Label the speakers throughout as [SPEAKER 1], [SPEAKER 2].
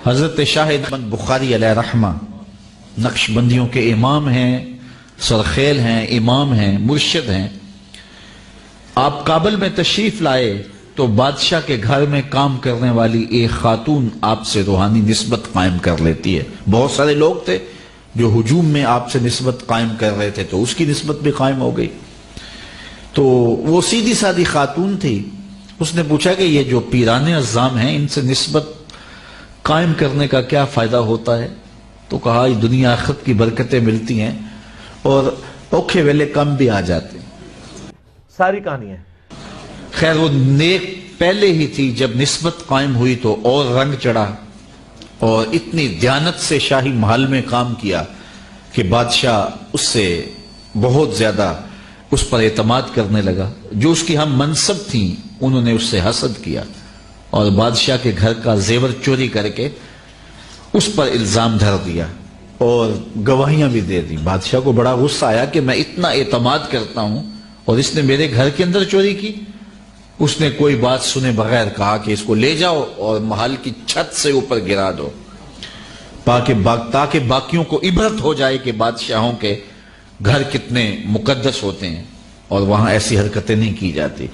[SPEAKER 1] حضرت شاہ احمد بخاری علیہ رحمہ نقش بندیوں کے امام ہیں، سرخیل ہیں، امام ہیں، مرشد ہیں۔ آپ کابل میں تشریف لائے تو بادشاہ کے گھر میں کام کرنے والی ایک خاتون آپ سے روحانی نسبت قائم کر لیتی ہے۔ بہت سارے لوگ تھے جو ہجوم میں آپ سے نسبت قائم کر رہے تھے تو اس کی نسبت بھی قائم ہو گئی۔ تو وہ سیدھی سادھی خاتون تھی، اس نے پوچھا کہ یہ جو پیرانے عظام ہیں ان سے نسبت قائم کرنے کا کیا فائدہ ہوتا ہے؟ تو کہا یہ دنیا آخرت کی برکتیں ملتی ہیں اور اوکھے ویلے کم بھی آ جاتے ہیں۔
[SPEAKER 2] ساری کہانی ہے۔
[SPEAKER 1] خیر وہ نیک پہلے ہی تھی، جب نسبت قائم ہوئی تو اور رنگ چڑھا اور اتنی دیانت سے شاہی محل میں کام کیا کہ بادشاہ اس سے بہت زیادہ اس پر اعتماد کرنے لگا۔ جو اس کی ہم منصب تھیں انہوں نے اس سے حسد کیا اور بادشاہ کے گھر کا زیور چوری کر کے اس پر الزام دھر دیا اور گواہیاں بھی دے دی۔ بادشاہ کو بڑا غصہ آیا کہ میں اتنا اعتماد کرتا ہوں اور اس نے میرے گھر کے اندر چوری کی۔ اس نے کوئی بات سنے بغیر کہا کہ اس کو لے جاؤ اور محل کی چھت سے اوپر گرا دو تاکہ باقیوں کو عبرت ہو جائے کہ بادشاہوں کے گھر کتنے مقدس ہوتے ہیں اور وہاں ایسی حرکتیں نہیں کی جاتی۔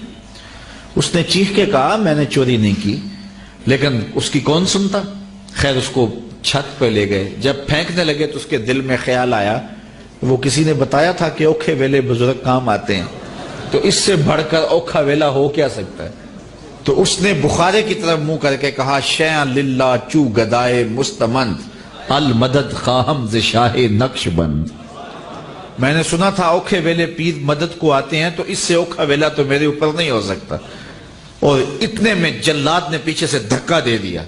[SPEAKER 1] اس نے چیخ کے کہا میں نے چوری نہیں کی، لیکن اس کی کون سنتا؟ خیر اس کو چھت پہ لے گئے۔ جب پھینکنے لگے تو اس کے دل میں خیال آیا، وہ کسی نے بتایا تھا کہ اوکھے ویلے بزرگ کام آتے ہیں، تو اس سے بڑھ کر اوکھا ویلا ہو کیا سکتا ہے؟ تو اس نے بخارے کی طرف منہ کر کے کہا شیئا للہ چو گدائے مستمند المدد خواہم ز شاہ نقش بند۔ میں نے سنا تھا اوکھے ویلے پیر مدد کو آتے ہیں، تو اس سے اوکھا ویلا تو میرے اوپر نہیں ہو سکتا۔ اور اتنے میں جلاد نے پیچھے سے دھکا دے دیا۔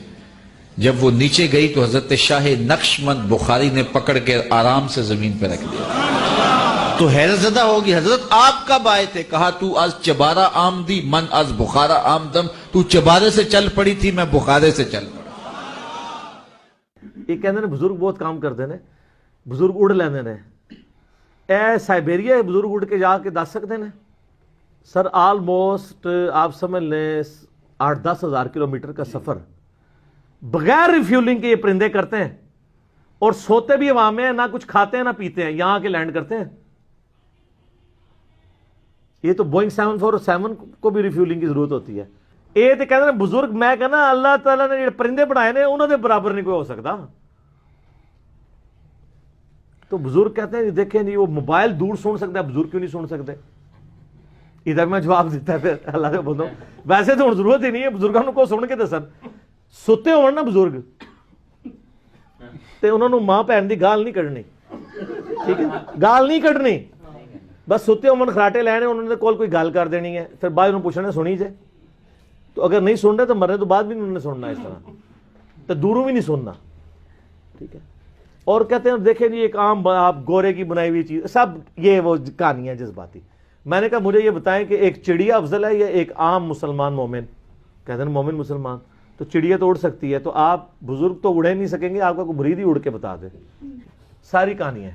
[SPEAKER 1] جب وہ نیچے گئی تو حضرت شاہ نقش بند بخاری نے پکڑ کے آرام سے زمین پہ رکھ دیا۔ تو حیرت زدہ ہوگی، حضرت آپ کب آئے تھے؟ کہا تو از چبارہ آمدی من از بخارا آمدم، تو چبارے سے چل پڑی تھی، میں بخارے سے چل پڑا۔
[SPEAKER 2] یہ کہندے نے بزرگ بہت کام کرتے ہیں، بزرگ اڑ لیندے نے۔ اے سائبیریا بزرگ اڑ کے جا کے دس سکتے ہیں سر؟ آلموسٹ آپ سمجھ لیں 8-10 ہزار کلومیٹر کا سفر بغیر ریفیولنگ کے یہ پرندے کرتے ہیں، اور سوتے بھی عوام میں ہیں، نہ کچھ کھاتے ہیں نہ پیتے ہیں، یہاں کے لینڈ کرتے ہیں۔ یہ تو بوئنگ 747 کو بھی ریفیولنگ کی ضرورت ہوتی ہے۔ یہ تو کہتے ہیں بزرگ، میں کہنا اللہ تعالیٰ نے جو پرندے بنائے نے انہوں نے برابر نہیں کوئی ہو سکتا۔ تو بزرگ کہتے ہیں دیکھیں جی وہ موبائل دور سن سکتا ہے، بزرگ کیوں نہیں سن سکتے؟ ادھر میں جواب دیتا ہے پھر اللہ سے بولتا ہوں ویسے تو ضرورت ہی نہیں ہے بزرگوں کو سن کے دسن۔ ستے ہو نا بزرگ تے انہوں نے ماں بہن دی گال نہیں کڈنی، ٹھیک ہے؟ گال نہیں کڈنی، بس ستے ہو خراٹے لینے، انہوں نے کول کوئی گال کر دینی ہے، پھر بعد انہوں پوچھنا سنی جائے۔ تو اگر نہیں سن رہے تو مرنے تو بعد بھی انہوں نے سننا اس طرح، تو دوروں بھی نہیں سننا، ٹھیک ہے؟ اور کہتے ہیں دیکھیں جی ایک عام آپ گورے کی بنائی ہوئی چیز، سب یہ وہ کہانیاں جذباتی۔ میں نے کہا مجھے یہ بتائیں کہ ایک چڑیا افضل ہے یا ایک عام مسلمان مومن؟ کہتے ہیں مومن مسلمان۔ تو چڑیا تو اڑ سکتی ہے، تو آپ بزرگ تو اڑے نہیں سکیں گے، آپ کا کوئی مرید ہی اڑ کے بتا دے۔ ساری کہانی ہے۔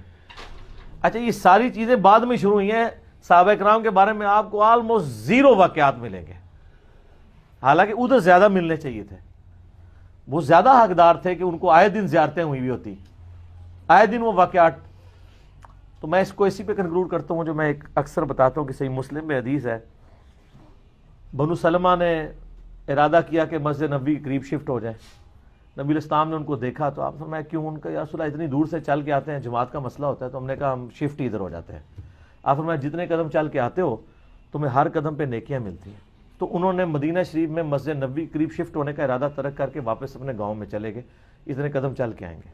[SPEAKER 2] اچھا یہ ساری چیزیں بعد میں شروع ہوئی ہیں۔ صحابہ کرام کے بارے میں آپ کو آلموسٹ 0 واقعات ملیں گے، حالانکہ ادھر زیادہ ملنے چاہیے تھے۔ وہ زیادہ حقدار تھے کہ ان کو آئے دن زیارتیں ہوئی ہوتی، آئے دن وہ واقعات۔ تو میں اس کو اسی پہ کنکلوڈ کرتا ہوں جو میں ایک اکثر بتاتا ہوں کہ صحیح مسلم میں حدیث ہے، بنو سلمہ نے ارادہ کیا کہ مسجد نبوی قریب شفٹ ہو جائیں۔ نبی الاسلام نے ان کو دیکھا تو آپ فرمایا کیوں؟ ان کا یا رسول اللہ اتنی دور سے چل کے آتے ہیں، جماعت کا مسئلہ ہوتا ہے، تو ہم نے کہا ہم شفٹ ہی ادھر ہو جاتے ہیں۔ آپ فرمایا جتنے قدم چل کے آتے ہو تمہیں ہر قدم پہ نیکیاں ملتی ہیں۔ تو انہوں نے مدینہ شریف میں مسجد نبوی قریب شفٹ ہونے کا ارادہ ترک کر کے واپس اپنے گاؤں میں چلے گئے، اتنے قدم چل کے آئیں گے۔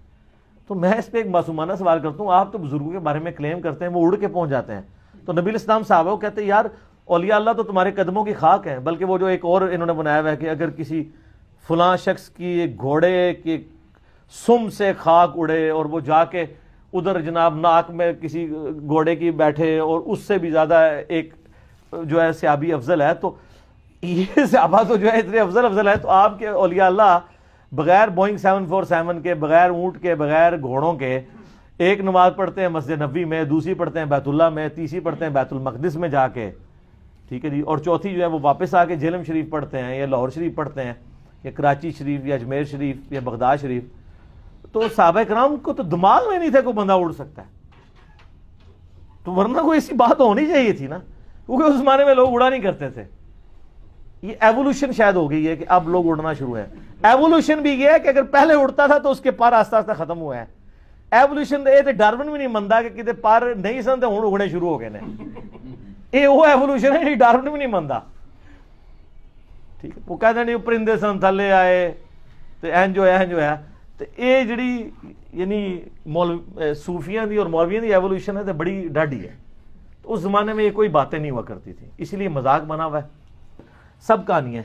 [SPEAKER 2] تو میں اس پہ ایک معصومانہ سوال کرتا ہوں، آپ تو بزرگوں کے بارے میں کلیم کرتے ہیں وہ اڑ کے پہنچ جاتے ہیں، تو نبی الاسلام صحابہ کو کہتے ہیں یار اولیاء اللہ تو تمہارے قدموں کی خاک ہیں، بلکہ وہ جو ایک اور انہوں نے بنایا ہوا ہے کہ اگر کسی فلاں شخص کی گھوڑے کی سم سے خاک اڑے اور وہ جا کے ادھر جناب ناک میں کسی گھوڑے کی بیٹھے اور اس سے بھی زیادہ ایک جو ہے صحابی افضل ہے، تو یہ صحابہ تو جو ہے اتنے افضل ہے، تو آپ کے اولیاء اللہ بغیر بوئنگ 747 کے، بغیر اونٹ کے، بغیر گھوڑوں کے ایک نماز پڑھتے ہیں مسجد نبوی میں، دوسری پڑھتے ہیں بیت اللہ میں، تیسری پڑھتے ہیں بیت المقدس میں جا کے، ٹھیک ہے جی، اور چوتھی جو ہے وہ واپس آ کے جہلم شریف پڑھتے ہیں یا لاہور شریف پڑھتے ہیں۔ یا کراچی شریف یا اجمیر شریف یا بغداد شریف, تو صحابہ کرام کو تو دماغ میں نہیں تھا کوئی بندہ اڑ سکتا ہے, تو ورنہ کوئی ایسی بات ہونی چاہیے تھی نا, کیونکہ اس زمانے میں لوگ اڑا نہیں کرتے تھے. یہ ایوولوشن شاید ہو گئی ہے کہ اب لوگ اڑنا شروع ہے. ایوولوشن بھی یہ ہے کہ اگر پہلے اڑتا تھا تو اس کے پر آہستہ آہستہ ختم ہوا ہے. ایوولوشن یہ تو ڈارون بھی نہیں منتا کہ کتے پر نہیں سن تو ہوں اگنے شروع ہو گئے ہیں. یہ وہ ایوولوشن ہے ڈارون بھی نہیں منتا. ٹھیک ہے, وہ کہتے ہیں پرندے سن تھلے آئے تو این جو ہے تو یہ جڑی یعنی صوفیاں دی اور مولویاں دی ایوولوشن ہے تو بڑی ڈاڈی ہے. تو اس زمانے میں یہ کوئی باتیں نہیں ہوا کرتی تھی, اسی لیے مذاق بنا ہوا ہے. سب کہانی ہے.